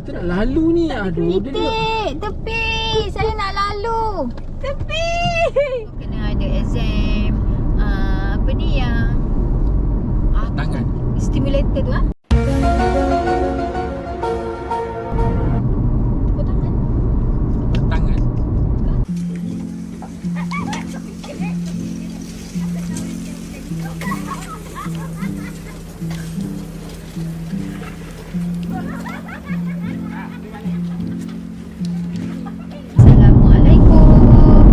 Kita nak lalu ni. Aduh, dia Titik, tepi. Saya nak lalu. Tepi. Kena ada exam. Apa ni yang tangan. stimulator tu Tepuk tangan. Tangan. Assalamualaikum.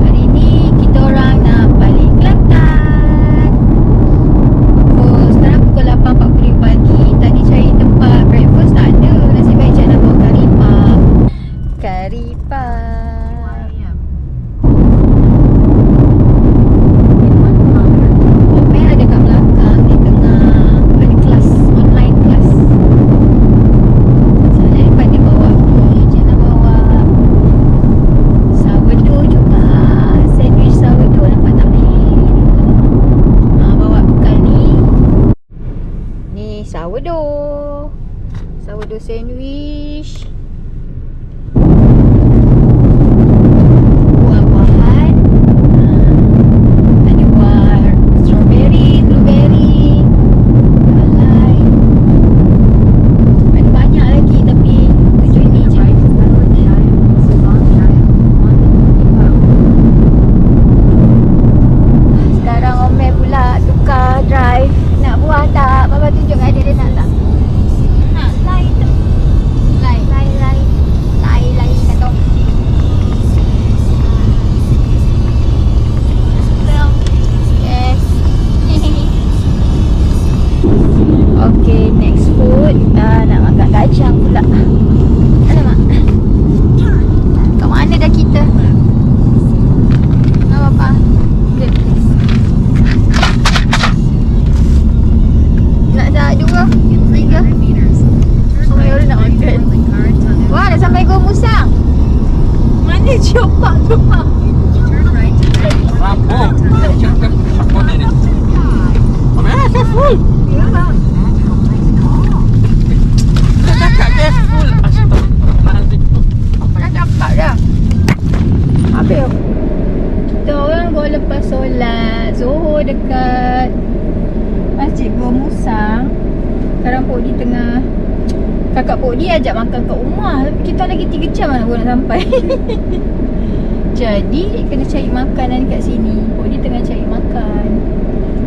Hari ni kita orang nak balik Kelantan. Sekarang pukul 8.40 pagi. Tadi cari tempat breakfast tak ada. Nasib baik Cik nak bawa karipap. Omel ada kat belakang. Di tengah ada kelas, online kelas. So daripada bawa ni, Cik nak bawa sourdough juga. Sandwich sourdough, nampak tak ni? Bawa bekal ni. Ni sourdough. Sourdough sandwich. Buah-buahan. Ada buah strawberry, blueberry, alai. Ada banyak lagi tapi tujuh ni je. Sekarang Omel pula tukar drive. Nak buah tak? Bapa tunjuk kat dia nak tak? Lai tu. Lai kata. Yes. Okay, next food. Nak makan kacang pula. Alamak. Kat mana dah kita? Tak apa-apa. Nak dah dua, tiga. Oh, ya nak makan. Wah, dah sampai Gua Musang. Mana ciopak tu? Rampung. Apa ni? Careful. Dah cakap careful. Astagfirullahaladzim. Apa dah cakap dah? Habis. Kita orang baru lepas solat Zohor dekat Masjid Gua Musang. Sekarang Pok Di tengah, kakak Pok Di ajak makan kat rumah. Tapi kita lagi 3 jam lah baru nak sampai. Jadi kena cari makanan kat sini. Pok Di tengah cari makan.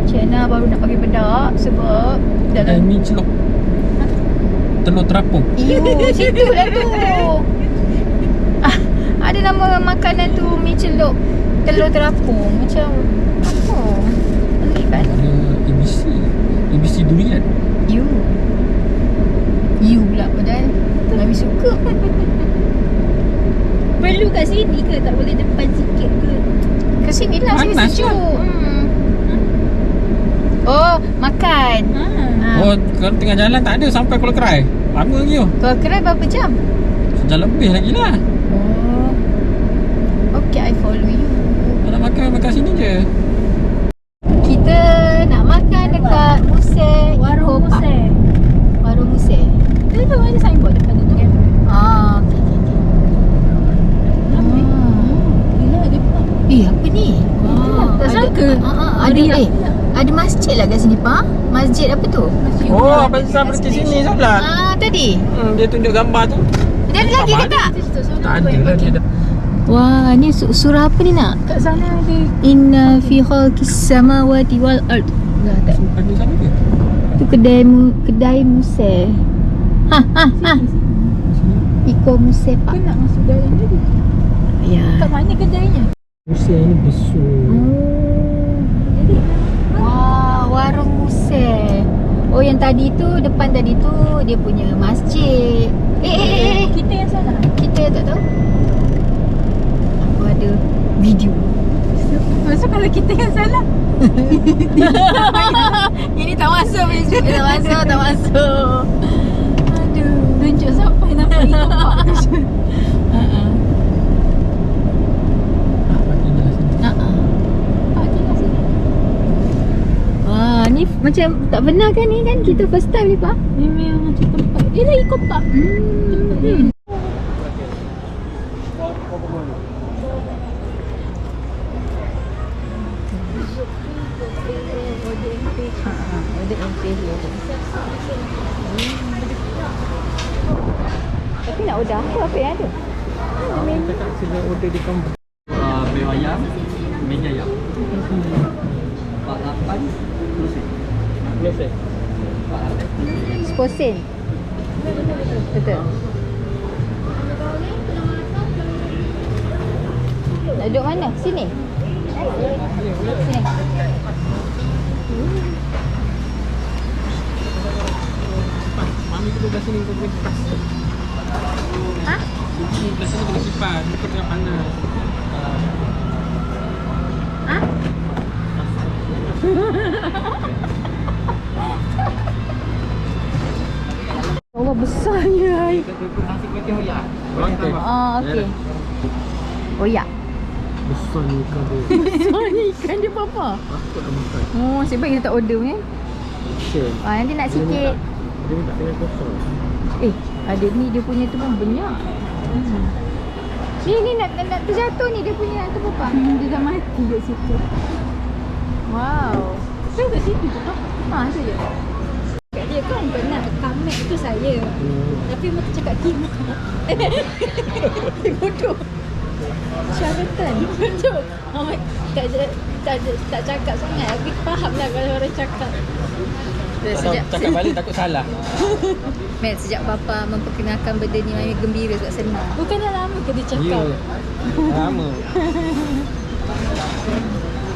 Cik Ana baru nak pakai bedak sebab dalam Mi celup. Telur terapung. situ lah tu. Ada nama makanan tu mi celup telur terapung. Macam apa? Pelik kan? Ada ABC durian. You pula padahal Mami suka. Perlu kat sini ke? Tak boleh depan sikit ke? Ke sini lah, sini Panas sejuk. lah. Oh, makan. Oh, kalau tengah jalan tak ada sampai Kuala Kerai. Lama lagi tu. Kalau kerai berapa jam? Sejam lebih lagi lah. Oh, okay, I follow you. Kalau nak makan sini je. Kita nak makan dekat Warung Muse. Warung Muse. Dia tu ada signboard depan tu. Okay. Apa ni? Tak sangka. Ada masjid lah kat sini, Pa. Masjid apa tu? Oh, Abang Sam pergi sini salah. Tadi. Dia tunjuk gambar tu. Dia ada lagi ke tak? Tak ada lah dia dah. Wah, ni surah apa ni nak? Kat sana ada. Inna fi khalqis samawati wal ard. Tak. Ada sana ke? Tu kedai Muse. Iko Muse, Pak. Kau nak masuk dalam tadi? Ya. Kat mana kedainya? Musim ni besar. Wah, warung Muse. Oh, yang tadi tu, depan tadi tu dia punya masjid. Kita yang salah. Kita tak tahu. Aku ada video. Maksud kalau kita yang salah. Ini tak masuk Facebook. Tak masuk. Aduh, tunjuk sampai nampak nampak. Wah, ni macam tak benar kan ni kan? Kita first time ni, Pak. Ni memang macam kopak. Order MP here. Tapi nak order apa yang ada? Orang cakap sila order di kampung. Beo ayam, meja ayam. 48 plus. Biasa. 10 sen. Betul. Nak duduk mana? Sini. Sini. Mami tu belah sini kau boleh kipas. Ha? Belah sini kena kipas, dia tengah panas. Ha? Allah besarnya. Nasi putih hoyak. Orang tambah. Oh, okey. Oh ya. Besar ni ikan dia. Besar ni ikan dia berapa? Aku tak makan. Oh, sebab kita tak order ni. Sure. Nanti nak sikit. Dia minta dengan kosong. Ada ni dia punya tu pun banyak. Ni nak terjatuh ni dia punya tu apa? Dia dah mati kat situ. Wow. Saya kat situ tu tak. Tu je. Kat dia kan pernah kamek tu saya. Tapi mesti cakap Kim. Bodoh. Syaratan. Betul. Amat tak cakap sangat. Tapi faham lah kalau orang cakap. Cakap balik takut salah. Mat, sejak bapa memperkenalkan benda ni Mami gembira sebab senang. Bukan dah lama ke dia Ya. cakap? Lama.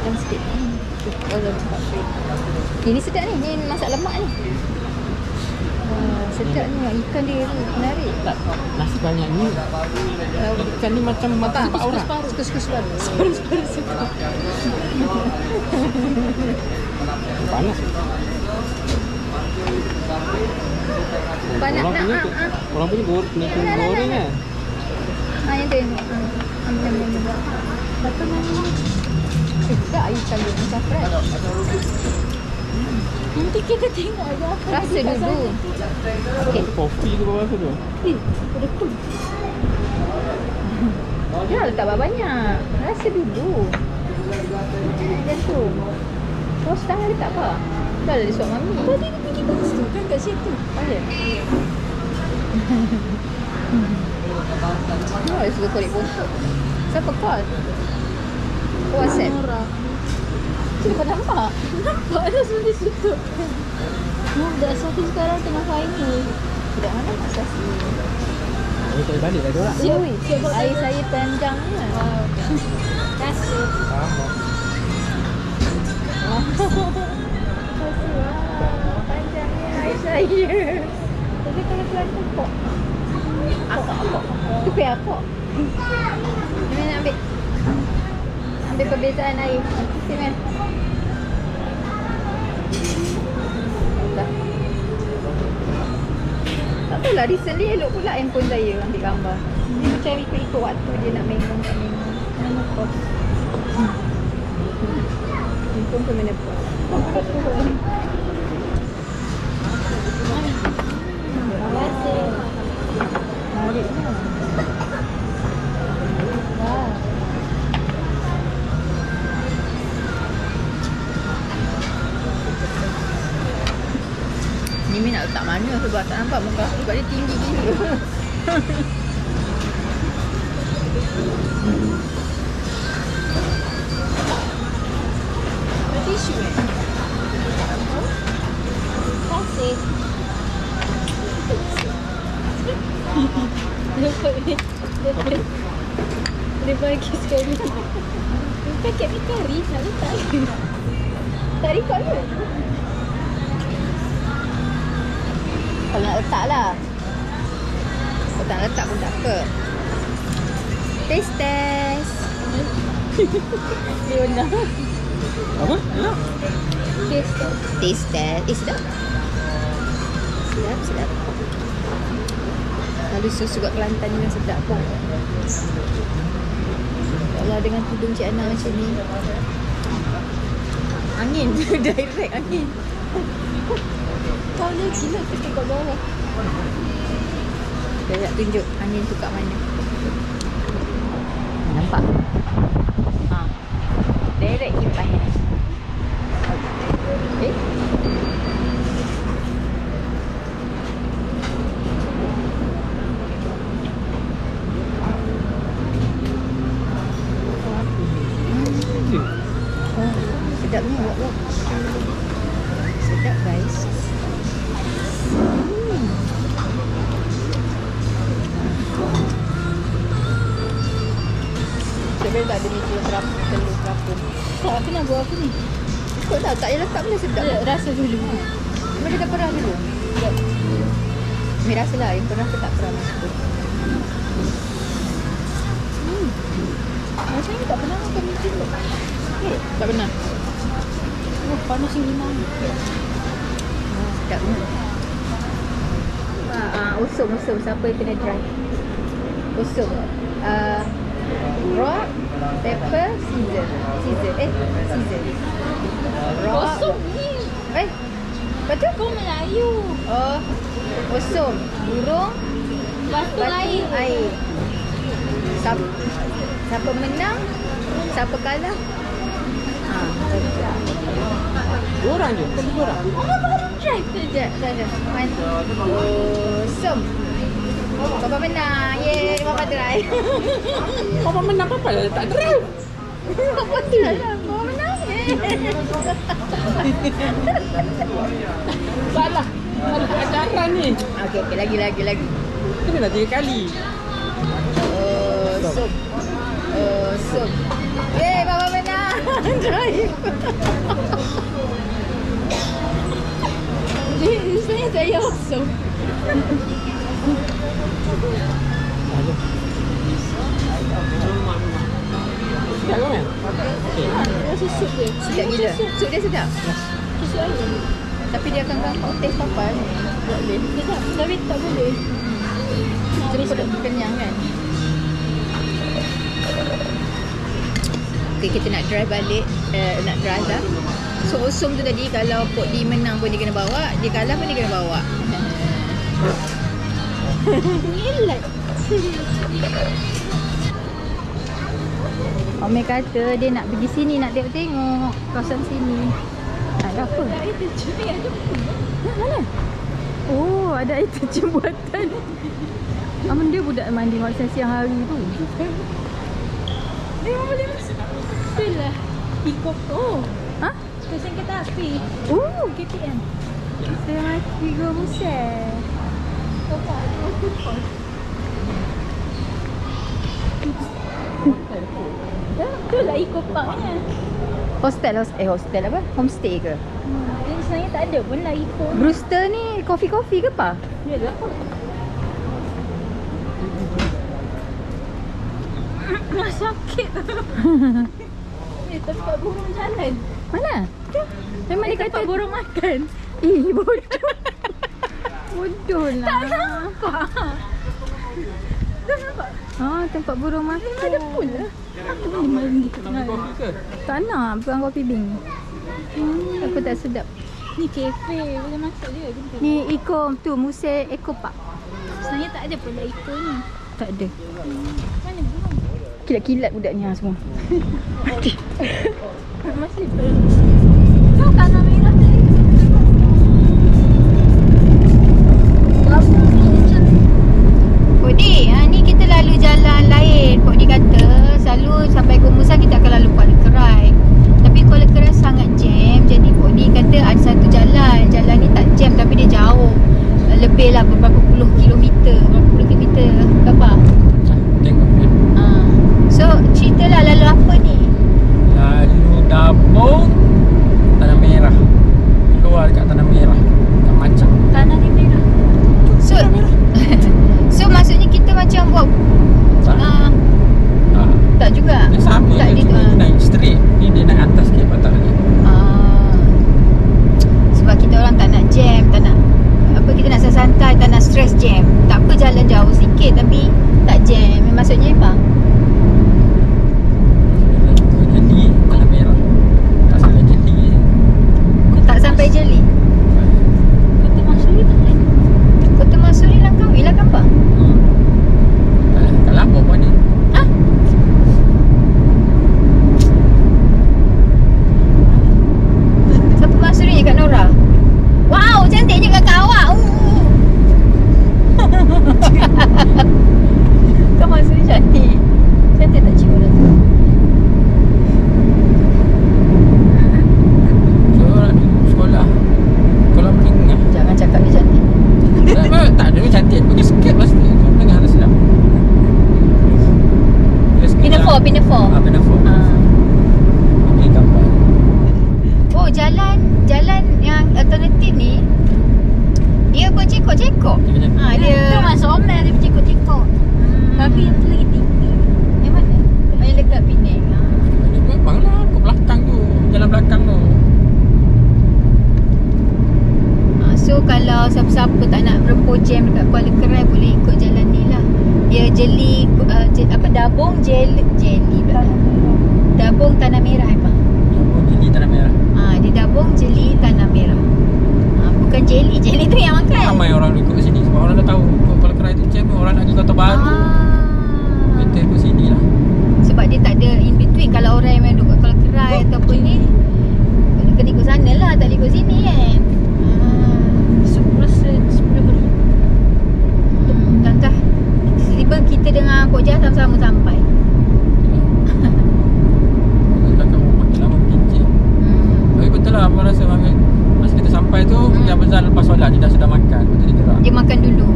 Jangan sikit. Allah cepat. Ini sedap ni. Ni masak lemak ni. Wah, sedap ni. Ikan dia ni menarik. Tak, nasi banyak ni. Ikan ni macam mata empat orang. Separuh. Separuh. Panas. Banyak Orang nak. punya orang punya goreng kan. Yang tu. Ambil. Betul memang. Tak ikan dia macam fresh. Nanti kita tengok ada apa. Rasa di kat dulu. sana. Okey. Kopi tu bawah tu. Betul. Jangan letak banyak. Rasa dulu. Macam tu. Kau setengah letak apa? Dah ada suap Mami. Tadi dia pergi bus tu kan kat situ. Ada. Dia suka korek botol. Siapa call? WhatsApp. Nora. Cik kau nampak? Nampak dah semua di situ. Dah Safi sekarang tengah final. Tidak mana Mak Sasi. Ini tak balik dah dia orang. Ui, air saya panjangnya. Wow. Kasih. Sama. Panjangnya air saya. Tapi kalau keluar tepuk. Apok. Tu kuih apok. Ini nak ambil. Ambil perbezaan air. Sini. Dah. Tak tahulah, recently elok pula handphone saya ambil gambar. Dia macam ikut-ikut waktu dia nak main tak main. Menopause. Handphone pun menopause. Terima kasih. Menarik kan? Wah. Ni nak letak mana sebab tak nampak muka aku sebab dia tinggi gila. Tisu Kasih. Dia bagi sekali. Paket ni kari nak letak. Tak record ke? Kalau nak letak lah. Kalau tak nak letak pun tak apa. Taste test. Leona. Apa? Ya. Taste test. Taste test. Sedap. Sedap. Lalu susu kat Kelantan ni yang sedap pun. Allah dengan tudung Cik Ana macam ni. Angin. Direct angin. Kau lagi lah pergi kat bawah. Saya nak tunjuk angin tu kat mana. Nampak? Ha. Direct kipas ni. Eh? Oh, sedapnya wak-wak. Sedap guys. Sebenarnya tak ada ni telur terapung. Tak, aku nak buat apa ni? Kau tahu tak payah letak pun dah sedap. Rasa dulu. Mereka dah perah dulu. Tak. Ni rasa lah yang perah ke tak perah masa tu. Rasanya tak pernah makan ni dulu. Tak pernah. Oh, panas yang lima. Sedap ni. Usum. Siapa yang kena try? Usum. Raw, pepper, Caesar. Raw. Kosong ni. Lepas tu? Kau Melayu. Oh, usum. Burung. Batu air. Siapa menang, siapa kalah. Orang je. Kau orang. Try. Sekejap. Usum. Papa menang. Yeay, Papa try. Papa menang apa lah tak drive. Papa try lah. Papa menang. Salah ajaran ni. Okay, lagi. Kena dah 3 kali. Usum. Yeay, Papa menang. Try. Sebenarnya saya usum. Sedap kau kan? Okey. Rasa sup dia. Sedap gila. Sup dia sedap. Susu ayam. Tapi dia akan gampang taste Papa ni. Boleh. Sedap. Tapi tak boleh. Terus kenyang kan. Okay, kita nak drive balik. Nak drive lah. So usum tu tadi, kalau Pok D menang pun dia kena bawa, dia kalah pun dia kena bawa. Ngilat. Ome kata dia nak pergi sini, nak tengok kawasan sini. Ada apa? Itu cumi ada pun. Mana? Oh, ada air terjun buatan. Aman dia budak mandi masa siang hari tu. Dia boleh masuk. Itulah. Ikut. Oh. Ha? Kesan kereta api. Oh, KTM. saya mati go musel. Itulah ikut parknya. Hostel apa? Homestay ke? Dia sebenarnya tak ada pun lah ikut. Brewster ni kopi-kopi ke apa? Ya lah. Sakit. Ni tempat burung jalan. Mana? Memang dia kata Tempat burung makan. bodoh. Bodoh lah. Tak nampak. Tak nampak. Tempat burung makan. Memang ada pun lah. Aku boleh mandi. Nak kopi ke? Tak nak, bukan kopi bing. Aku tak sedap. Ni kafe. Boleh masuk je. Ni Eco tu, Musel Eco Park. Sebenarnya tak ada pun lah ikut ni. Tak ada. Mana burung? Kilat-kilat budaknya semua. Masih belum. Kau kanan merah tadi. Pok D, ni kita lalu jalan lain. Pok D kata selalu sampai Gomusa kita akan lalu Kuala Kerai. Tapi Kuala Kerai sangat jam. Jadi Pok D kata ada satu jalan. Jalan ni tak jam tapi dia jauh. Lebih lah beberapa puluh kilometer. Berapa? Tengok. So ceritalah lalu apa ni? Lalu Dabung Tanah Merah. Keluar dekat Tanah Merah. Kat Macang. Tanah ni merah. So so maksudnya kita macam buat tak juga. Dia sama tak je, cuma dia naik straight. Ni dia naik atas sikit patah lagi. Sebab kita orang tak nak jam, tak nak apa, kita nak santai, tak nak stress jam. Tak apa jalan jauh sikit tapi tak jam. Maksudnya apa? Jadi Tanah Merah. Tak sampai jadi je. Tak sampai Jeli. Kota Masuri tak lain. Kota Masuri Langkawi lah kan, Pak? macam Ha, Dia dia masuk omel dia bercekut-cekut. Tapi yang tu lagi tinggi. yang mana? Oh, yang dekat Penang. Ha. Dia memang lah kat belakang tu. Jalan belakang tu. So kalau siapa-siapa tak nak berempuh jam dekat Kuala Kerai, boleh ikut jalan ni lah. Dia jeli Dabung jelly pula. Dabung Tanah Merah apa? Oh, jadi Tanah Merah. Dia Dabung jeli Tanah Merah. Bukan jelly tu yang makan. Ramai orang ikut kat sini sebab orang dah tahu Kuala Kerai tu jam, orang nak pergi Kota Baru. Kita ikut sini lah. Sebab dia tak ada in between. Kalau orang yang duduk kat Kuala Kerai ataupun ni, kena ikut sana lah, tak boleh ikut sini kan. Tantah tiba-tiba kita dengan Pok Jah sama-sama sampai. Kakak makin lama makin cik. Tapi betul lah, abang rasa masa kita sampai tu Yang Bezal lepas solat dia dah sedang makan. Betul dia gerak. Dia makan dulu.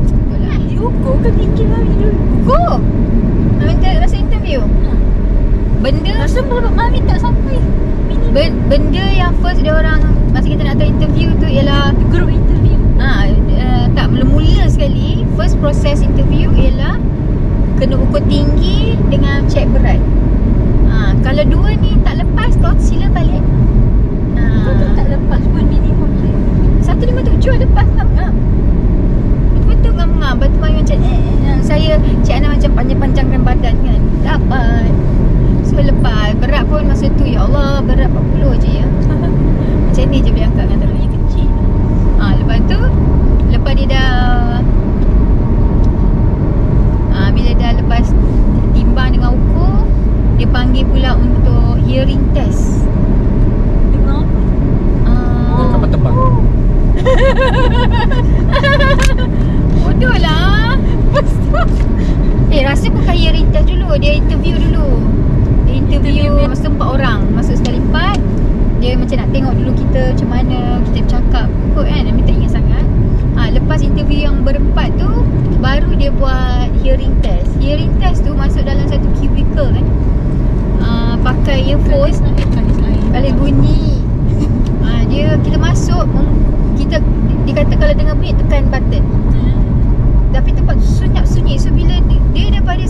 Betul lah. Ukur ke fikir Mami dulu? Ukur. Masa interview. Benda Rasa Mami tak sampai. benda yang first dia orang masa kita nak tahu interview tu ialah Group interview. tak mula sekali. First proses interview ialah kena ukur tinggi dengan check berat. Kalau dua ni tak lepas, kau sila balik. Kau tu tak lepas pun minimum je. 157 lepas ngam-ngam. Betul-betul ngam-ngam. Lepas tu Mami macam saya Cik Ana macam panjang-panjangkan badan kan. Dapat. So lepas. Berat pun masa tu, ya Allah, berat 40 je ya. Macam ni je boleh angkat dengan terlalu kecil. Lepas tu, lepas dia dah bila dah lepas timbang dengan ukur, dia panggil pula untuk hearing test. Dengar apa? Kapal terbang. Bodoh lah. Rasa bukan hearing test dulu. Dia interview dulu. Dia interview masa 4 orang. Masuk sekali 4. Dia macam nak tengok dulu kita macam mana kita bercakap kot kan. Mami tak ingat sangat. Lepas interview yang berempat tu, baru dia buat hearing test. Hearing test tu masuk dalam satu cubicle kan. Pakai earphone, balik bunyi. Kita masuk, dia kata kalau dengar bunyi tekan button. Tapi tempat tu senyap sunyi. So bila dia daripada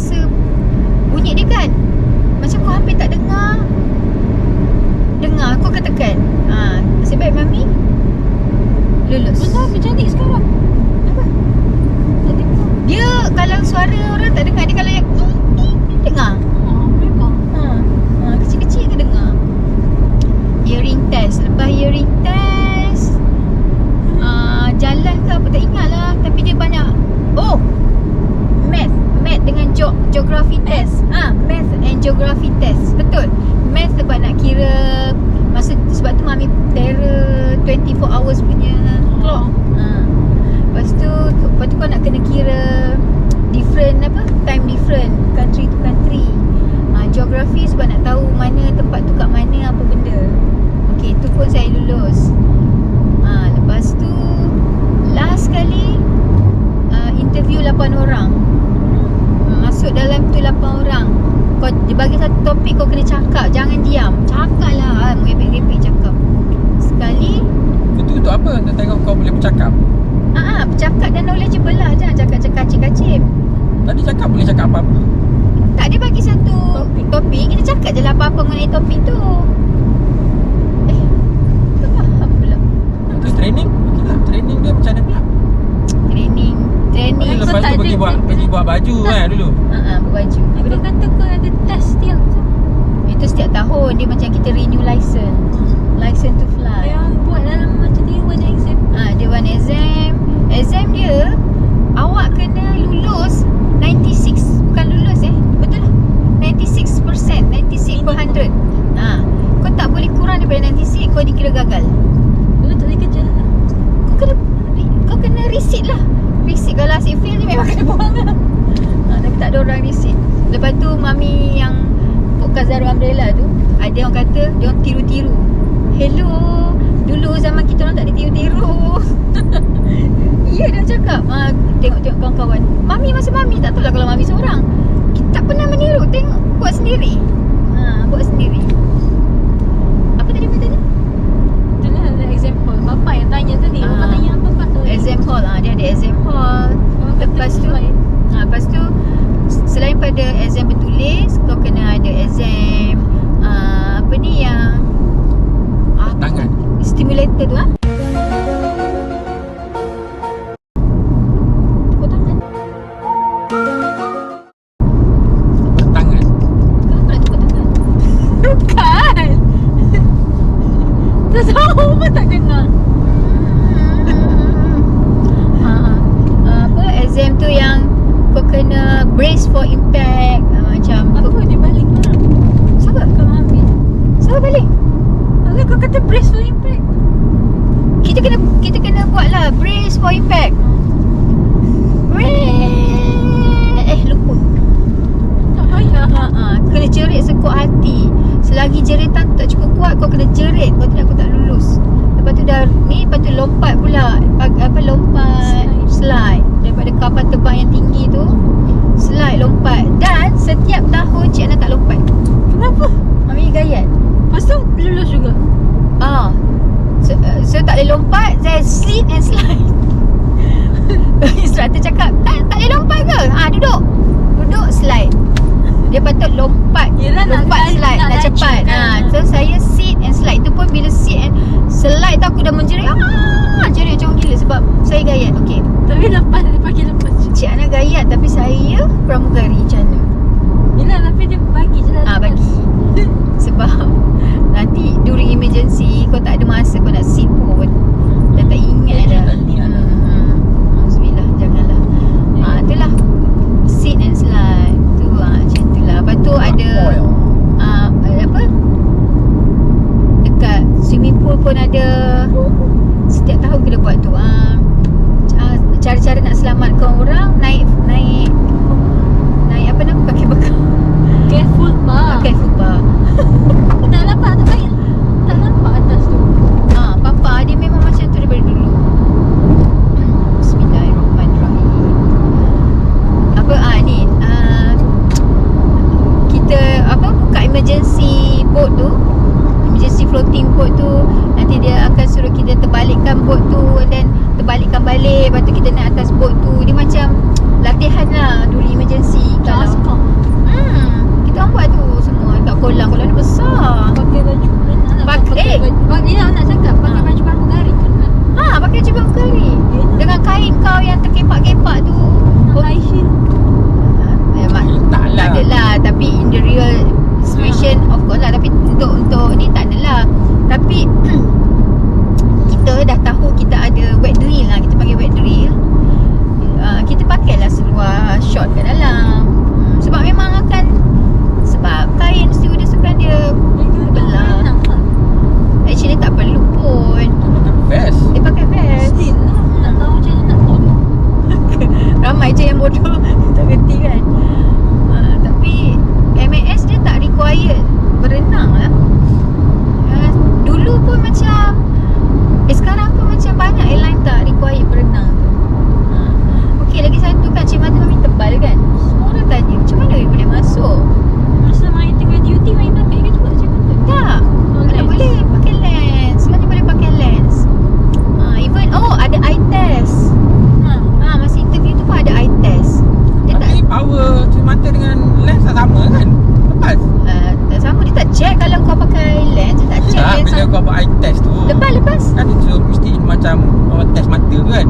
bunyi dia kan, macam kau hampir tak dengar, kau akan tekan. Nasib baik Mami lulus. Betul aku cantik sekarang. Apa? Dia kalau suara orang tak dengar, dia kalau yang dengar. Memang. Kecil-kecil tu dengar. Hearing test. Lepas hearing test, jalan ke apa tak ingat lah. Tapi dia banyak Math dengan geography test. Math and geography test. Betul. Math sebab nak kira masa, sebab tu Mami terror 24 hours punya clock. Lepas tu kau nak kena kira different time different country to country. Geography sebab nak tahu mana tempat tu kat mana apa benda. Okey, tu pun saya lulus. Lepas tu last kali interview 8 orang. Masuk dalam tu 8 orang. Dia bagi satu topik, kau kena cakap, jangan diam. Cakap lah, merepek-repek cakap. Sekali Itu untuk apa? Nak tengok kau boleh bercakap. bercakap dan knowledgeable lah. Jangan cakap kacip-kacip. Tadi cakap boleh cakap apa-apa. Tak, dia bagi satu topik. Kita cakap je lah apa-apa mengenai topik tu. Tak faham pula. Itu training. Training dia macam mana pula? Training Lepas tu pergi buat baju kan dulu. buat baju. Dia kata kau ada test tiap tu. Itu setiap tahun dia macam kita renew license to fly. Yang buat dalam macam dia one exam. Dia one exam dia awak kena lulus 96, bukan lulus betul lah, 96%, 96 per 100. Kau tak boleh kurang daripada 96, kau dikira gagal. Kau tak boleh kerja lah. Kau kena receipt lah. Receipt kalau asyik fail je memang kena buang lah. Tapi tak ada orang receipt. Lepas tu Mami yang podcast Zara Umbrella tu, ada orang kata dia orang tiru-tiru. Hello, dulu zaman kita orang tak ada tiru-tiru. Ya, dia cakap tengok-tengok kawan-kawan. Mami masa Mami tak tahu lah kalau Mami seorang. Kita tak pernah meniru. Tengok, buat sendiri. Buat sendiri. Apa tadi tanya? Itulah example. Bapa yang tanya tadi. Bapa tanya apa tu? exam hall. Dia ada exam hall. Lepas tu lepas tu selain pada exam bertulis, kau kena ada exam apa ni yang Tangan. stimulator tu Tepuk tangan. Tangan. Kenapa nak tepuk tangan? Bukan. Tak tahu pun tak kenal. Apa exam tu yang kau kena brace for impact, macam Apa dia balik mana? siapa? Kau ambil. Siapa balik? Lalu kau kata brace for impact. Kita kena buat lah brace for impact. Lupa. Tak payah. Kena jerit sekuat hati. Selagi jeritan tu tak cukup kuat, kau kena jerit. Kau tidak, kau tak lulus. Lepas tu dah ni, lepas tu lompat pula. Lompat slide daripada kapal terbang yang tinggi tu. Slide lompat. Dan setiap tahun Cik Ana tak lompat. Kenapa? Mami gayat. Lepas tu lulus juga. So tak boleh lompat. Saya slip and slide. Instructor cakap, tak boleh lompat ke? Duduk slide. Dia patut lompat. Yelah, lompat slide nak laju cepat. kan. So saya sit and slide. Itu pun bila sit and slide tu aku dah menjerit. Jerit macam gila sebab saya gayat. Okey. Tapi lepas dia pakai lepas. Cik Ana gayat tapi saya pramugari macam mana? Yelah, tapi dia bagi je lah. Bagi. Sebab nanti during emergency kau tak ada masa kau nak sit pun. Dah tak ingat dah. Alhamdulillah, janganlah. Itulah sit and slide. Tu macam itulah. Lepas tu ada apa? Dekat swimming pool pun ada. Setiap tahun kena buat tu. Cara-cara nak selamatkan orang naik apa nama, kaki bekal. Careful bar. Pakai football. Tak nampak, tak payah. Tak nampak atas tu. Papa dia memang macam tu daripada dulu. Bismillahirrahmanirrahim. Ni kita buka emergency boat tu, emergency floating boat tu. Nanti dia akan suruh kita terbalikkan boat tu, and then terbalikkan balik. Lepas tu kita naik atas boat tu. Dia macam latihan lah dulu emergency. Just Kalau kita orang buat tu semua kat kolam. Kolam ni besar. Pakai baju berenang lah. Pakai- Ni lah nak cakap. Pakai baju pramugari tu kan. Pakai baju pramugari. Dengan kain kau yang terkepak-kepak tu. High heel. Tak lah. Adalah, tapi in the real situation of course lah. Tapi untuk ni tak adalah. Tapi kita dah tahu kita ada wet drill lah. Kita panggil wet drill. Kita pakailah seluar short kat dalam. Sebab memang akan, sebab kain stewardess tu kan dia belah. Berenang lah. Actually tak perlu pun. Best. Dia pakai vest. Still lah. Nak tahu macam mana nak tolong. Ramai je yang bodoh. Tak kerti kan. Tapi MAS dia tak required berenang lah. Dulu pun macam sekarang pun macam banyak airline tak required berenang tu. Okey, lagi satu kan, Cik Mata Mami tebal kan. Semua orang tanya macam mana dia boleh masuk. Masa main tengah duty main pakai ke juga macam mana? Tak, mana lens. boleh pakai lens. Sebenarnya boleh pakai lens. Even ada eye test. Masa interview tu pun ada eye test. Dia tak Tapi power Cik Mata dengan lens tak sama kan? Lepas. tak sama, dia tak check kalau kau pakai lens. Dia tak check Tak, lens. bila kau buat eye test tu Lepas kan itu mesti macam orang test mata tu kan.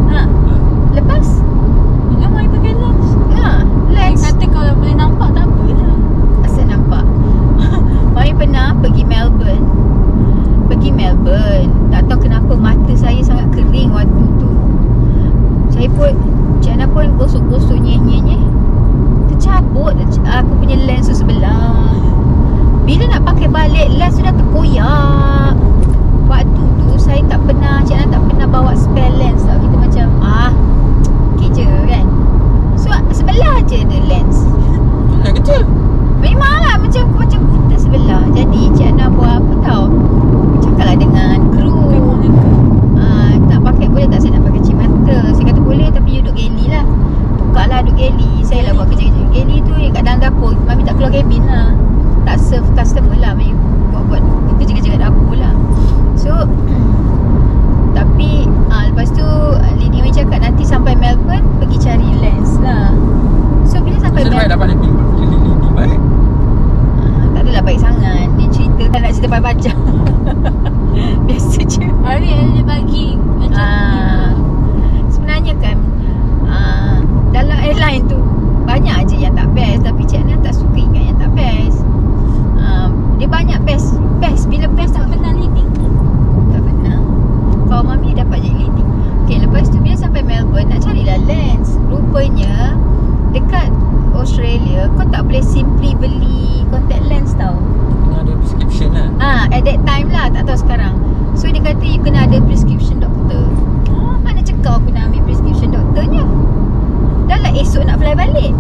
Lepas Bila main pakai lens. Dia lens. kata kalau boleh nampak tak apa lah. Asal nampak. Mami pernah pergi Melbourne. Tak tahu kenapa mata saya sangat kering waktu tu. Saya pun, Cik Ana pun gosok-gosok nyeh-nyeh. Tercabut aku punya lens tu sebelah. Bila nak pakai balik, lens tu dah terkoyak. Waktu tu saya tak pernah, Cik Ana tak pernah bawa spare lens tau. Kita macam okey je kan. So sebelah je ada lens. Yang kecil. Memanglah macam buta sebelah. Jadi Cik Ana buat apa tau, cakaplah dengan kru. Tak pakai, boleh tak saya nak pakai cik mata? Saya kata boleh, tapi you duduk galley lah. Tukarlah duduk galley. Saya lah buat kerja-kerja galley tu yang kat dalam dapur. Mami tak keluar kabin lah. Tak serve customer lah. Mami buat kerja-kerja kat dapur lah. So tapi lepas tu Lini Mami tau sekarang. So dia kata you kena ada prescription doktor. Mana cakap aku nak ambil prescription doktornya. Dah lah esok nak fly balik.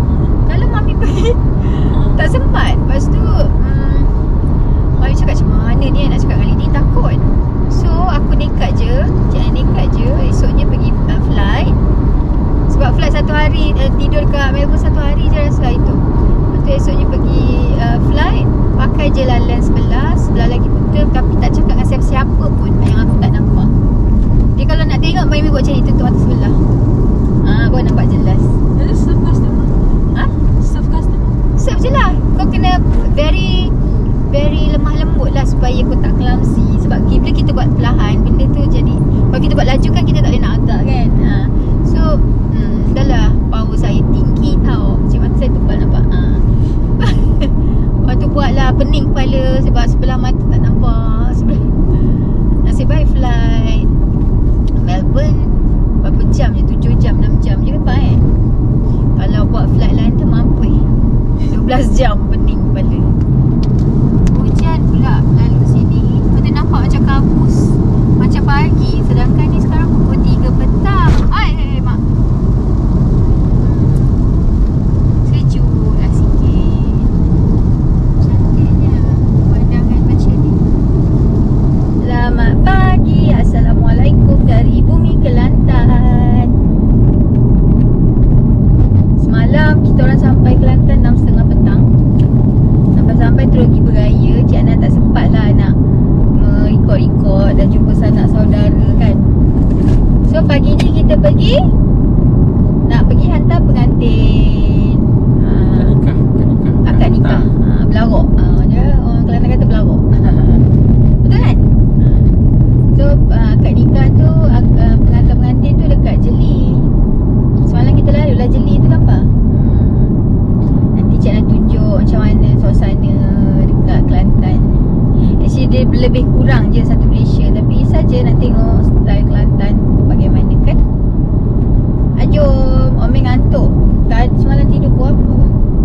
Kalau mami pergi tak sempat. Lepas tu mami cakap macam mana dia nak cakap kali ni, takut. So aku nekat je. Cik nekat je. Esoknya pergi flight. Sebab flight 1 hari, tidur kat Melbourne 1 hari je rasa itu. Lepas tu esoknya pergi flight. Pakai je lah lens sebelah lagi buta. Tapi tak cakap dengan siapa-siapa pun yang aku tak nampak. Dia kalau nak tengok mami buat macam ni, tutup mata sebelah. Baru nampak jelas. Jadi serve customer. Ha? Serve customer. Serve je lah. Kau kena very lemah lembut lah supaya kau tak clumsy. Sebab bila kita buat perlahan, benda tu jadi, kalau kita buat laju kan kita tak boleh nak agak kan. So dah lah power saya tinggi tau. Cik mata saya tebal nampak. Lepas tu buat lah pening kepala sebab sebelah mata tak nampak. Nasib baik flight Melbourne berapa jam je, 7 jam, 6 jam je kan. Kalau buat flight London mampu 12 jam pening kepala. Hujan pula lalu sini. Lepas tu nampak macam kabus, macam pagi. Sedangkan ni sekarang pukul 3 petang. Mak. Sejuk lah sikit. Cantiknya pemandangan macam ni. Selamat pagi. Assalamualaikum dari bumi Kelantan. Semalam kita orang sampai Kelantan 6.30 petang. Sampai terus pergi beraya. Cik Ana tak sempat lah nak ikut-ikut dan jumpa sanak saudara kan. So pagi ni kita nak pergi hantar pengantin. Akad nikah. Belarok. Orang Kelantan kata belarok. Betul kan? So akad nikah tu, pengantar pengantin tu dekat Jeli. Semalam kita lalu lah Jeli tu apa? Nanti Cik nak tunjuk macam mana suasana dekat Kelantan. Actually dia lebih kurang je satu Malaysia. Tapi saja nak tengok style Kelantan bagaimana kan. Jom. Omeng ngantuk. Semalam tidur pukul apa?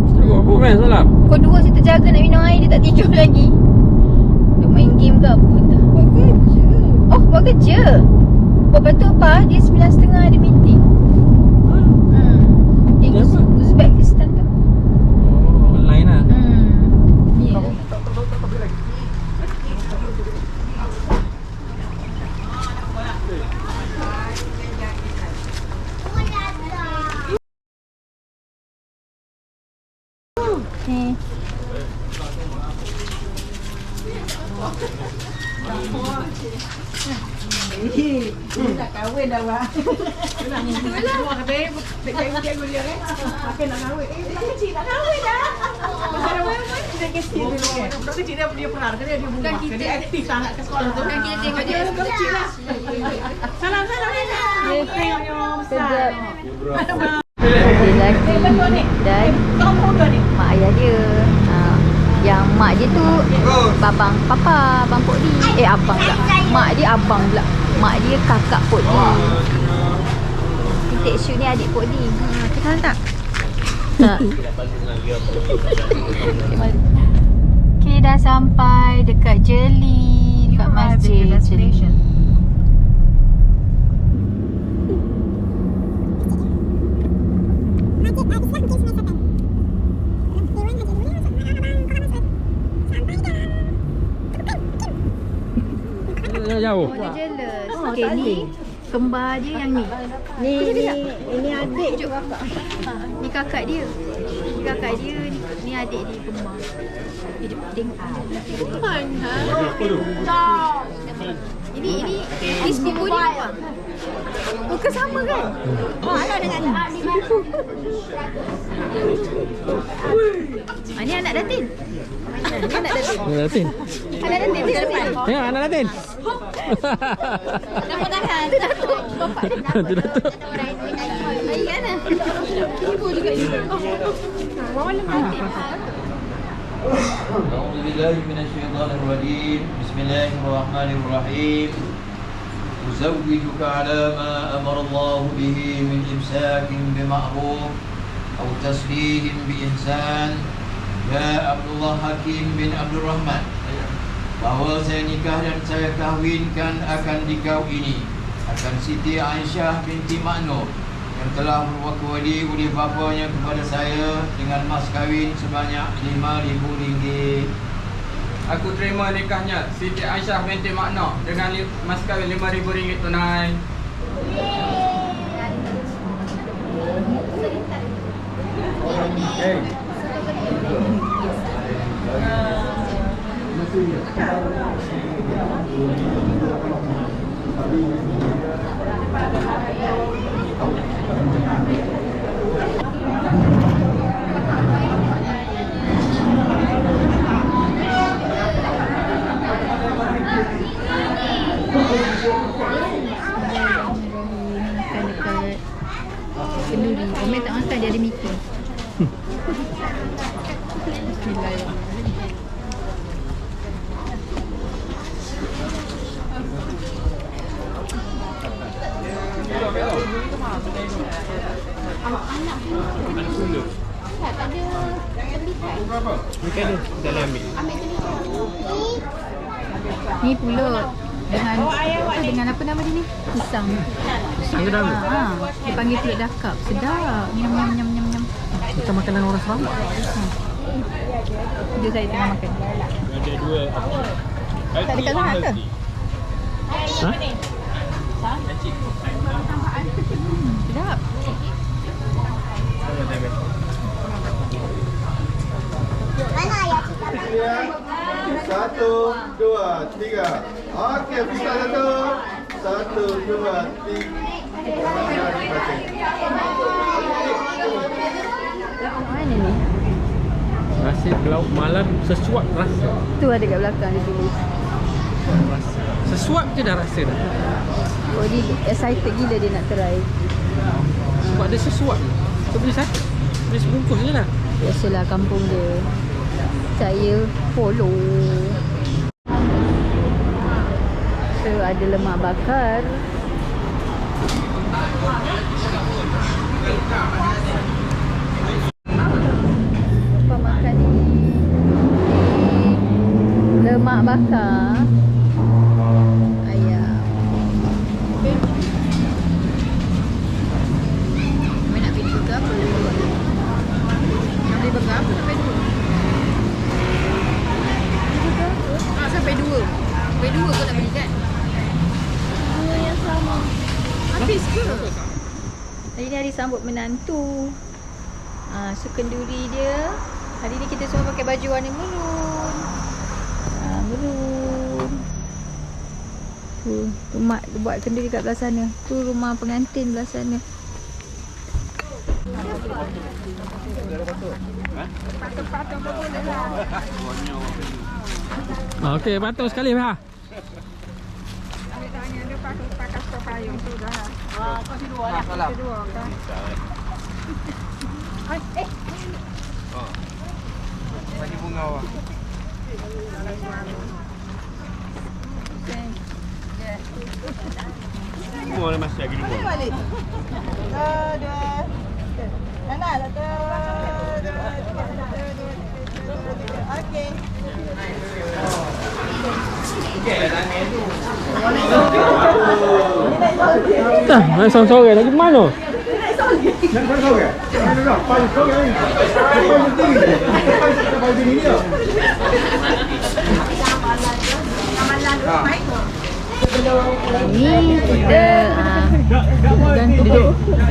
Tidur apa kan semalam? Pukul 2 saya terjaga nak minum air. Dia tak tidur lagi. Duk main game ke apa entah. Buat kerja. Oh, buat kerja. Lepas tu apa? Dia 9.30 ada meeting. Di Apa? Uzbekistan tu. Online lah. Ya. Ni. Nak kahwin dah wah. Nak ni. Semua kata cikgu dia kan. Pakai nak kahwin. Budak kecil nak kahwin dah. Budak kecil dulu kan. Budak kecil dia pernah dia bukan kita. Dia aktif sangat ke sekolah tu. Kan kita tengok dia Budak kecil lah. Salam tengoknya besar. Lelaki dan mak ayah dia. Yang mak dia tu babang papa, abang Pok Di. Abang pula. Mak dia abang pula. Mak dia kakak Pok Di. Titik Shu ni adik Pok Di. Kenal tak? Tak. Okay, dah sampai dekat Jeli, dekat masjid Jeli. Jauh. Oh, dia jealous. Okay, ni kembar dia yang ni. Ini adik je kakak. Ni kakak dia. Ni kakak dia, ni adik dia kembar. Dia tengok. Mana? Ini sepupu dia apa? Bukan sama kan? Anak dengan ni. Ni anak Datin. Ni anak Datin. Anak Datin. Anak Datin dia depan. Ya, anak Datin. Nampak tangan. Tu Datuk. Bapak dia. Tu Datuk. Bayi kan? Ibu juga ibu. Mama lemah. أعوذ بالله من الشيطان الرجيم بسم الله الرحمن الرحيم أزوجك على ما أمر الله به من إمساك بمعروف أو تسريح بإحسان يا عبد الله حكيم بن عبد الرحمن bahawa saya nikah dan saya kahwinkan akan dikau ini akan Siti Aisyah binti Makno yang telah berwakili oleh bapanya kepada saya dengan mas kahwin sebanyak RM5,000. Aku terima nikahnya Siti Aisyah binti Makno dengan mas kahwin RM5,000 tunai. Dekat kenduri. Umi tak makan, dia ada meeting. Bismillahirrahmanirrahim. Ni pulut dengan apa nama dia ni? Pisang. Pisang ke dalam? Dia panggil pulut dakap. Sedap. Nyam nyam nyam nyam nyam. Macam makanan orang Sarawak. Dia saya tengah makan. Ada dua. Tak dekat sangat ke? Ha? Sedap. Satu, dua, tiga. Okey, bisa satu. Satu, dua, tiga. Mana ni? Nasi lauk malam sesuap rasa. Tu ada kat belakang dia tulis. Sesuap je dah rasa dah. Oh, dia excited gila dia nak try. Sebab dia sesuap. So beli satu. Beli sebungkus je lah. Biasalah kampung dia. Saya follow. So ada lemak bakar. Apa makan ni? Lemak bakar. Ayam. Kau nak beli burger apa? Nak beli burger apa? Sampai dua. Sampai dua. Sampai dua kau nak beli kan? Dua yang sama. Habis ke? Hari ni hari sambut menantu. So kenduri dia. Hari ni kita semua pakai baju warna merun. Merun. Tu mak buat kenduri kat belah sana. Tu rumah pengantin belah sana. Okey, patut sekali ha. Bagi bunga awak. Semua ada masih lagi dua. Balik. Dua. Nana, satu. Okey. Dah, mana sorang-sorang lagi mana? Ni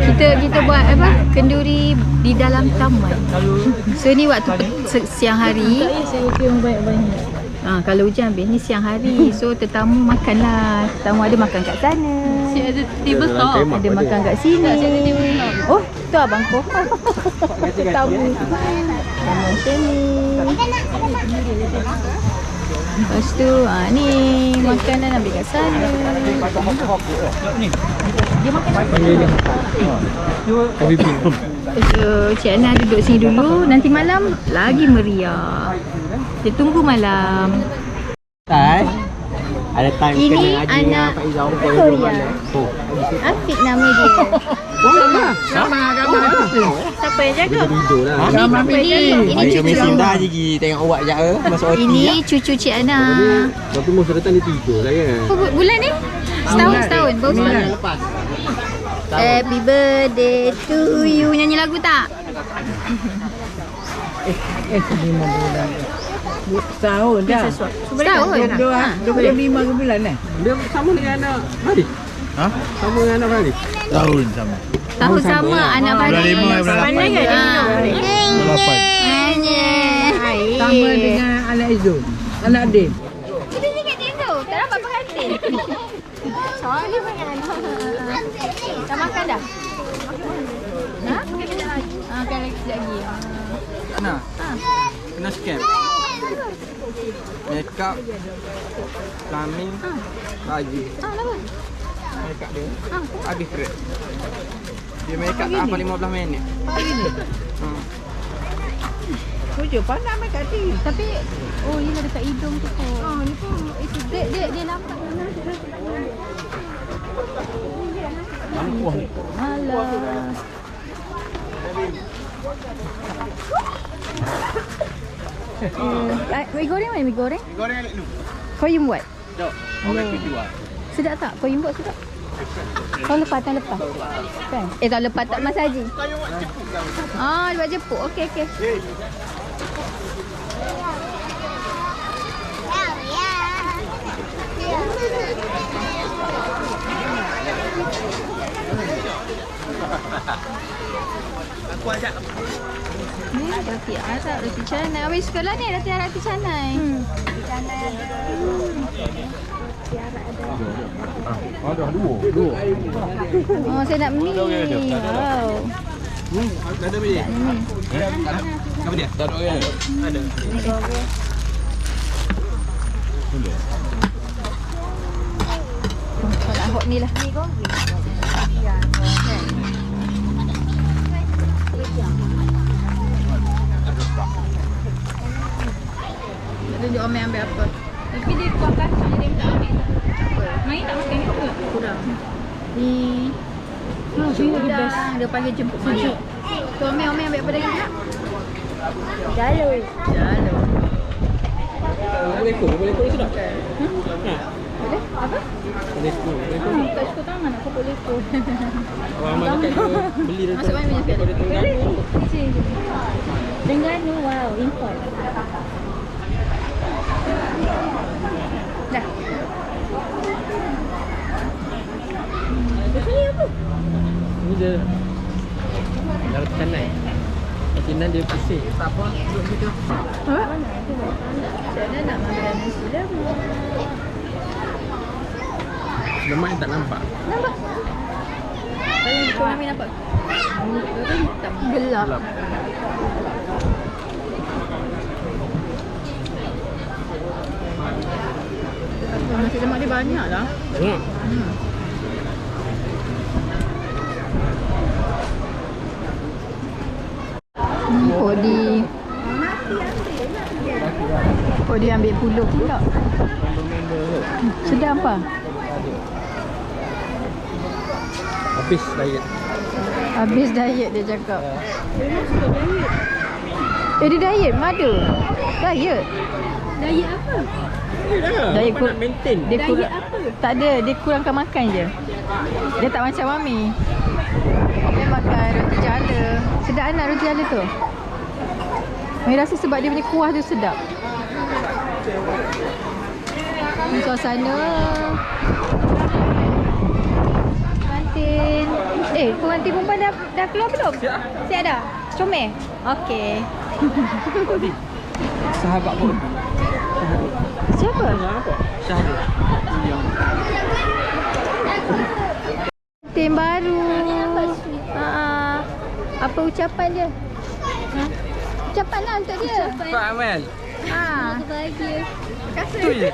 kita kita buat apa? Kenduri di dalam taman. So ni waktu siang hari. Kalau hujan habis ni siang hari. So tetamu makanlah. Tetamu ada makan kat sana. Ada table top. Ada makan kat sini. Oh, tu abang ko. Tetamu. Macam ni. Lepas tu ni makanan ambil kat sana. Dia makan apa? So Cik Ana duduk sini dulu. Nanti malam lagi meriah. Kita tunggu malam. Ada time Ini anak Korea. Afiq nama dia. Sama gambar tu. Siapa Siapa yang jaga? Tidur lah. Ramai Ini Hari kami cucu. sindah je pergi tengok awak je masuk OT. Ini cucu Cik Ana. Tapi masa datang dia tidur lah kan. Apa bulan ni? Setahun. Baru setahun. Lepas. Happy birthday to you. Nyanyi lagu tak? Setahun dah. Setahun. Ha, 25 bulan eh? Dia sama dengan anak Fadi. Ha? Sama dengan anak Fadi. Tahun sama anak Fadi. Pandai kan dia minum? Sama dengan anak Izul. Anak Din. Kita ni kat situ. Tak dapat perhati. Sorry makan. Dah makan dah? Ha? Makan lagi sekejap lagi. Ana. Kena scam. Make up. Kelamin. Baju. Kenapa? Make up dia. Habis kret. Dia make up tak apa 15 minit. Tujuh pandai main kat sini. Tapi oh ini dekat hidung tu. Oh ni pun itu dia nampak. Alah. Mi goreng mana mi goreng? Goreng alik lu. Kau yang buat? Jom. Orang tu jual. Sedap tak? Kau yang buat sedap? Tahun lepas, tahun lepas. Kan? Tahun lepas tak Mas Haji. Ah, dia buat jepuk. Okey. Aku ajak. Ni roti Arab, roti canai. Awak sekolah ni roti Arab, roti canai. Roti canai ada. Ada dua. Oh, saya nak mi. Wow. Ada beli. Apa dia? Tak ada orang. Ada. Kau nak hot ni lah. Tunjuk Omeh ambil apa. Tapi dia kuah kacang dia tak ambil. Mai tak makan ni ke? Kurang. Ni sudah dia panggil jemput masuk. Tu Omeh ambil apa lagi nak? Jalo. Boleh ikut ni sudah. Boleh? Apa? Boleh ikut. Tak cukup tangan aku boleh ikut. Orang mana kat dia beli dia. Masuk mana punya sekali? Boleh. Sini. Dengan wow, import. Dah. Ini apa? Ni dia. Dalam canai. Kacinan dia pusing. Tak apa, duduk situ. Ha? Saya nak makan nasi lemak. Lemak yang tak nampak. Nampak? Saya kau ambil nampak? Hitam. Gelap. Nasi lemak dia banyak lah. Kodi ambil puluh pula. Sedap apa? Habis diet. Habis diet dia cakap. Dia diet mana? Diet? Diet apa? Diet nak maintain. Dia kurang apa? Tak ada, dia kurangkan makan je. Dia tak macam Mami. Dia makan roti jala. Sedap nak roti jala tu? Mami rasa sebab dia punya kuah tu sedap. Ini suasana kantin. Pengantin perempuan dah keluar belum? Siap dah? Comel? Okey. Sahabat pun. Siapa? Sahabat. Kantin baru. Apa ucapan dia? Ucapan lah untuk dia. Pak Amal. Bahagia. Terima kasih.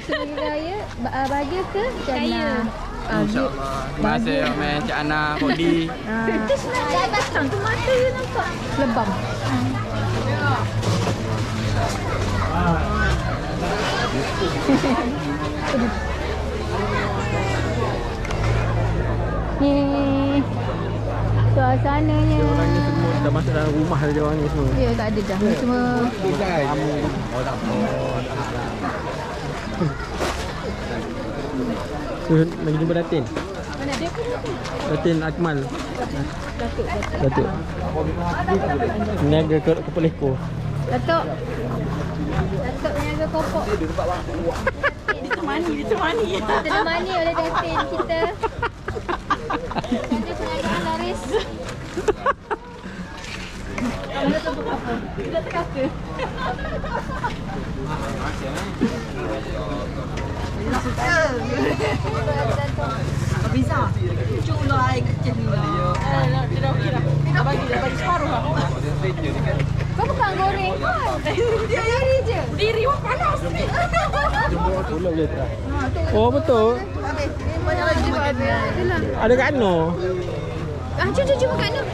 Sebagai raya bahagia ke Jannah? InsyaAllah. Terima kasih Omeh, Cik Ana, Kodi. Dia datang tu mata dia nampak lebam. Ni Suasananya. Dia orangnya semua dah masuk dalam rumah dia orang ni semua. Ya, tak ada dah. Ni semua So, lagi jumpa Datin. mana dia? Datin Akmal. Datuk. Niaga Kepala Ekor. Datuk. Datuk niaga kopok. Ditemani. Ditemani oleh Datin kita. Ada perniagaan laris. Mana tu apa? Tidak terkata. Bisa. Cukulah air kecil ni lah. Dia dah okey dah. Dah bagi separuh lah. Kau bukan goreng kan? Dia diri je. Diri wah panas. Boleh boleh try. Oh betul. Banyak lagi ada. Ada kat Ano. Cuba kat Nur.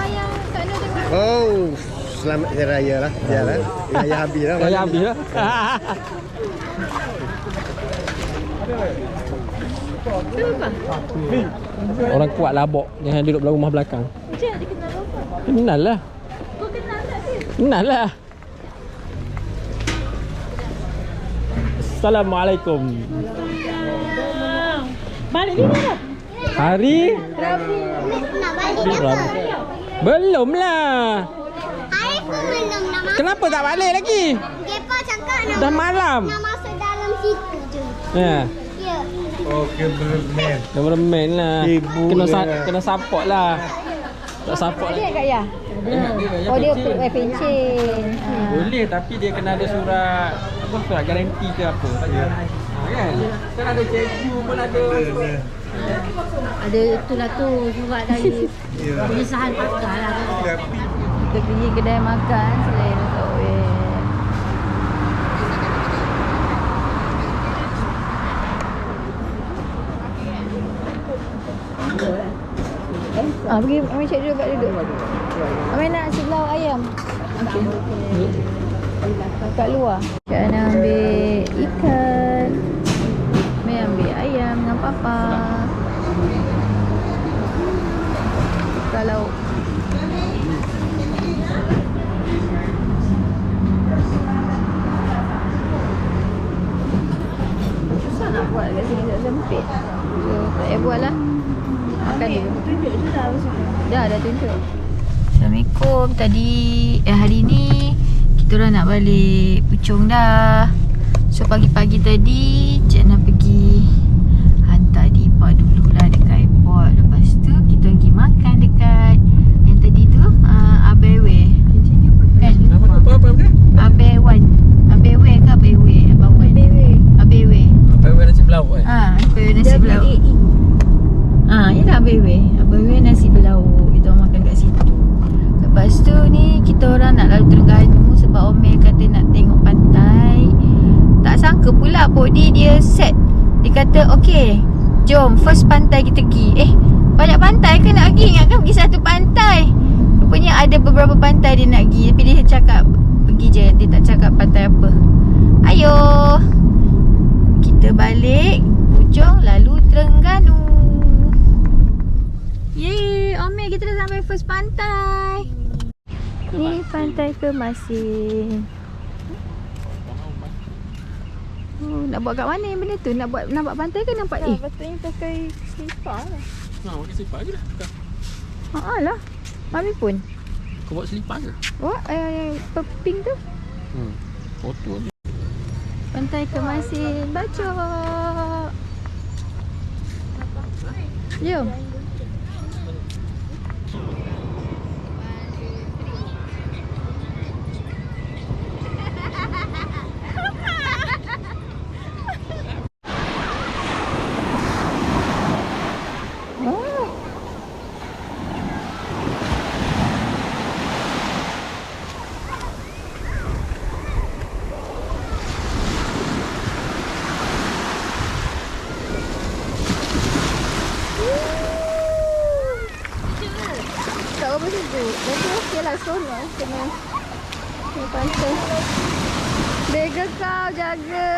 Yang kat Nur tengok. Oh, selamat hari raya lah. Yalah. Raya habis lah. Saya habis lah. Orang kuat labok yang duduk belah rumah belakang. Macam dia kenal apa? Kenal lah. Kau kenal tak dia? Kenal lah. Assalamualaikum. Balik ni dah. Hari Nak balik Rabu. Belum lah. Hari pun belum nak masuk. Kenapa tak balik lagi? Depa cakap nak Dah malam. nak masuk dalam situ je. Ya. Ya. Okey, bermain. Dah bermain lah. Ibu Kena dia. kena support lah. Tak support Ada lah. kat ya? Oh dia pencen. Boleh tapi dia kena ada surat apa, surat garanti ke apa. Kan? Kan ada cikgu pun ada. Ada itulah tu surat dari pengesahan pakar lah. Kita pergi kedai makan selain untuk pergi Amir cek dulu kat duduk. Amir nak sebelah ayam. Okey. Kat luar. Cik nak ambil ikan. Amir ambil ayam dengan papa. Kalau susah nak buat kat sini tak sempit. So tak payah buat lah. Makan dulu. Tunjuk je dah. Dah tunjuk. Assalamualaikum. Hari ni kita orang nak balik Puchong dah. So pagi-pagi tadi Cik nak pergi hantar Dipa dululah dekat airport. Lepas tu kita pergi makan dekat yang tadi tu Abewe. Kan? Apa dia? Abewan. Abewe ke Abewe? Abewe. Apa nasi belauk kan? Abewe nasi belauk. Ini dah Abewe. Abewe nasi belauk. Kita orang makan kat situ. Lepas tu ni kita orang nak lalu Terengganu sebab Omel kata nak tengok pantai. Tak sangka pula Podi dia set. Dia kata okey, jom first pantai kita pergi. Banyak pantai ke nak pergi? Ingatkan pergi satu pantai. Rupanya ada beberapa pantai dia nak pergi. Tapi dia cakap pergi je. Dia tak cakap pantai apa. Ayo kita balik Puchong lalu Terengganu. Yeay, Omel kita dah sampai first pantai. Ni pantai Kemasin. Nak buat kat mana yang benda tu? Nak buat pantai ke nampak ni? Patutnya pakai selipar lah. Pakai selipar je lah. Lah. Mami pun. Kau buat selipar ke? Oh, yang pink tu. Foto je. Pantai Kemasin Bacok. Jom. Tak apa sejuk. Tapi okey lah, seronok kena pantai. Bega kau jaga.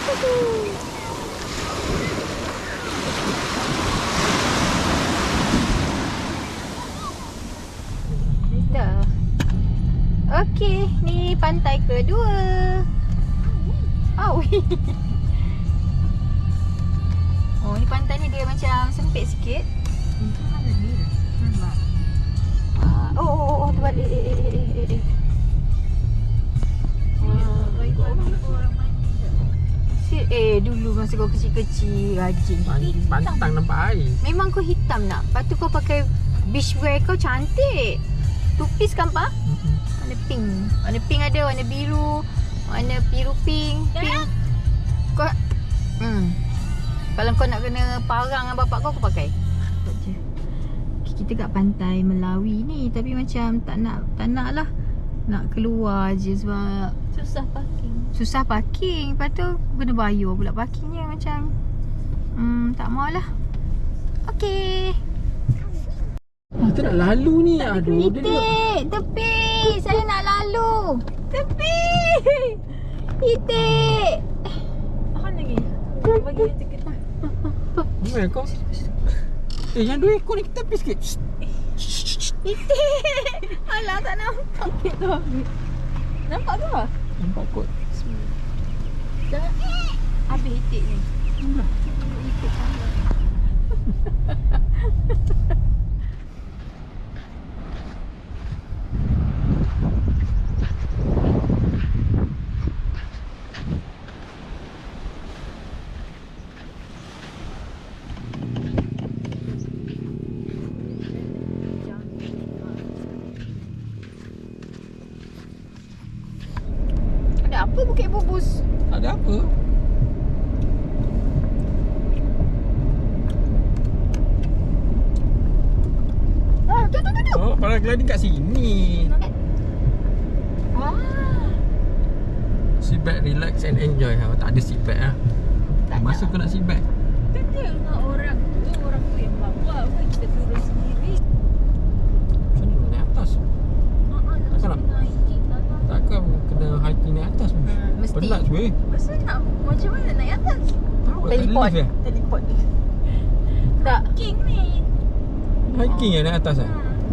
Dah. Okey, ni pantai kedua. Oh. Oh, ni pantai ni dia macam sempit sikit. Oh, terbalik. Dulu masa kau kecil-kecil rajin. Pantang nampak air. Memang kau hitam nak. Lepas tu kau pakai beach wear kau cantik. Tupis kan pak? Warna pink. Warna pink ada, warna biru, warna biru pink. Kau kalau kau nak kena parang dengan bapak kau pakai. Kita kat pantai Melawi ni tapi macam tak nak lah. Nak keluar je sebab susah parking. Lepas tu kena bayar pula parkingnya macam tak maulah. Okey. Kita nak lalu ni. Aduh, Itik, tepi. Saya nak lalu. Tepi. Itik. Makan lagi. Bagi dia tiket. Mana kau? Yang dua ekor ni kita tepi sikit. Itik. Alah tak nampak. Nampak ke? Nampak kot. Jangan. Habis itik ni. Itik salah. Ada apa Bukit Bubus? Ada apa? Duduk. Oh, paragliding kat sini. Sit back, relax and enjoy. Tak ada seat belt lah. Masa kau nak seat belt? Kan dia dengan orang tu yang bawa. Kita turun sendiri. Macam mana naik atas? Takkan nak? Takkan kena hiking naik atas? Mesti. Penat weh. Masa nak macam mana naik atas? Tahu tak Teleport. lift Teleport ni. Tak. Hiking ni. Hiking yang naik atas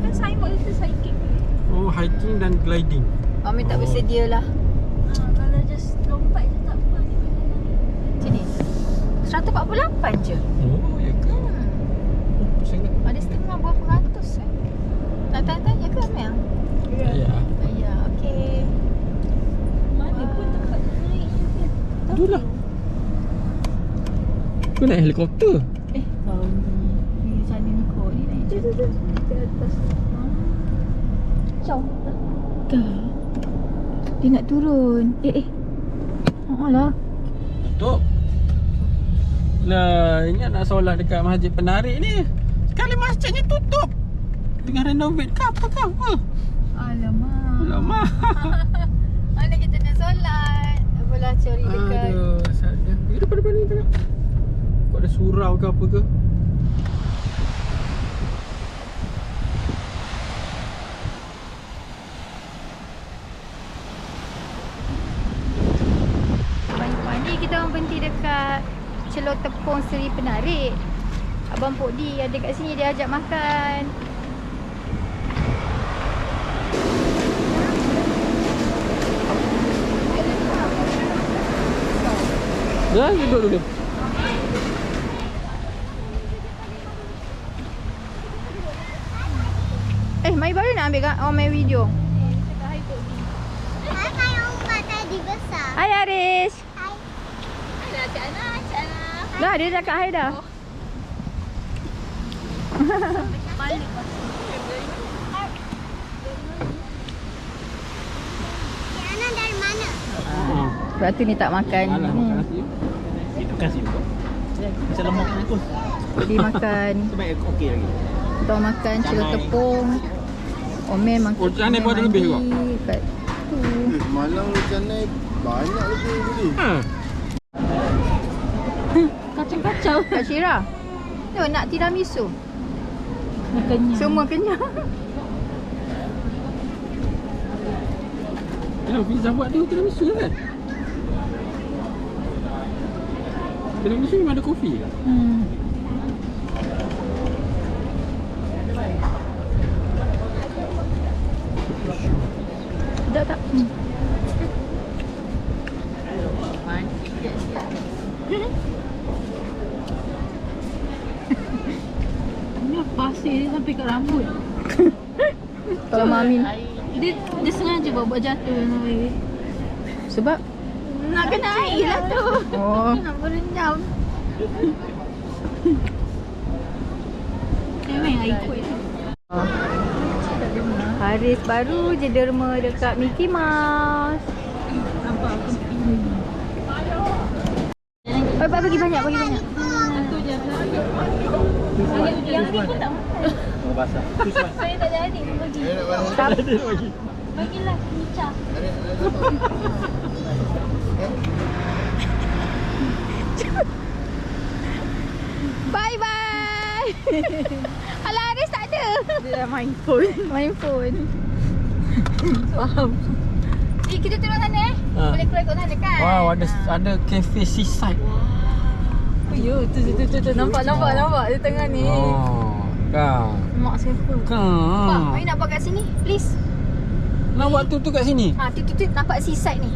Kan signboard itu hiking. Oh, hiking dan gliding. Mami tak bersedia lah. Kalau just lompat je tak apa. Macam ni 148 je. Oh, ya ke? Sangat. Ada setengah berapa ratus Nak tanya-tanya ke Amel? Ya. Ya, okey. Mana pun tempat nak naik je. Itulah. Kau naik helikopter. Kau ni sana ni kau ni naik je. Ke atas. Jauh lah. Dah. Dia nak turun. Alah. Tutup. Lah, ingat nak solat dekat Masjid Penarik ni. Sekali masjidnya tutup. Tengah renovate ke apa ke apa? Alamak. Mana kita nak solat? Apalah cari dekat. Aduh, sayang. Dia depan ni tengok. Kau ada surau ke apa ke? Ni kita orang berhenti dekat Celok Tepung Seri Penarik. Abang Pok Di ada kat sini, dia ajak makan. Ya, duduk dulu. Mai baru nak ambil kan? Oh, main video. Hai kayak umpat tadi besar. Hai Aris. Hai. Cik Ana. Dah, dia cakap hai dah. Cik Ana dari mana? Sebab tu ni tak makan. Itu kasih tu. Macam lemak ni tu. Dia makan. Sebaik okey lagi. Kita orang makan Celok Tepung. Omen makan. Oh, Jangan buat lebih juga. Kat tu. Malam macam ni banyak lebih beli. Kacang-kacang. Kak Syira. Tengok nak tiramisu. Kenyang. Semua kenyang. Ya, Fiza buat dia tiramisu kan? Di sini memang ada kopi ke? Sedap tak? Ini pasir dia sampai kat rambut. Kalau Mami Dia sengaja buat jatuh yang air. sebab Nak kena air lah tu. oh, Nak berendam. Memang air kuat tu. Haris baru je derma dekat Mickey Mouse. Nampak aku Bagi banyak, bagi banyak. Satu je. Yang ni pun tak makan. Oh, basah. Saya tak jadi bagi. Bagilah Mica. Bye bye. Alah Haris tak ada. Dia dah main phone. Main phone. Faham. Kita turun sana Boleh keluar kat sana kan? Wow, ada cafe seaside. Ya, tu. Nampak di tengah ni. Oh, kan. Mak siapa? Pak, Kan. mari nak buat kat sini, please. Nak buat tu kat sini. Tu nampak seaside ni.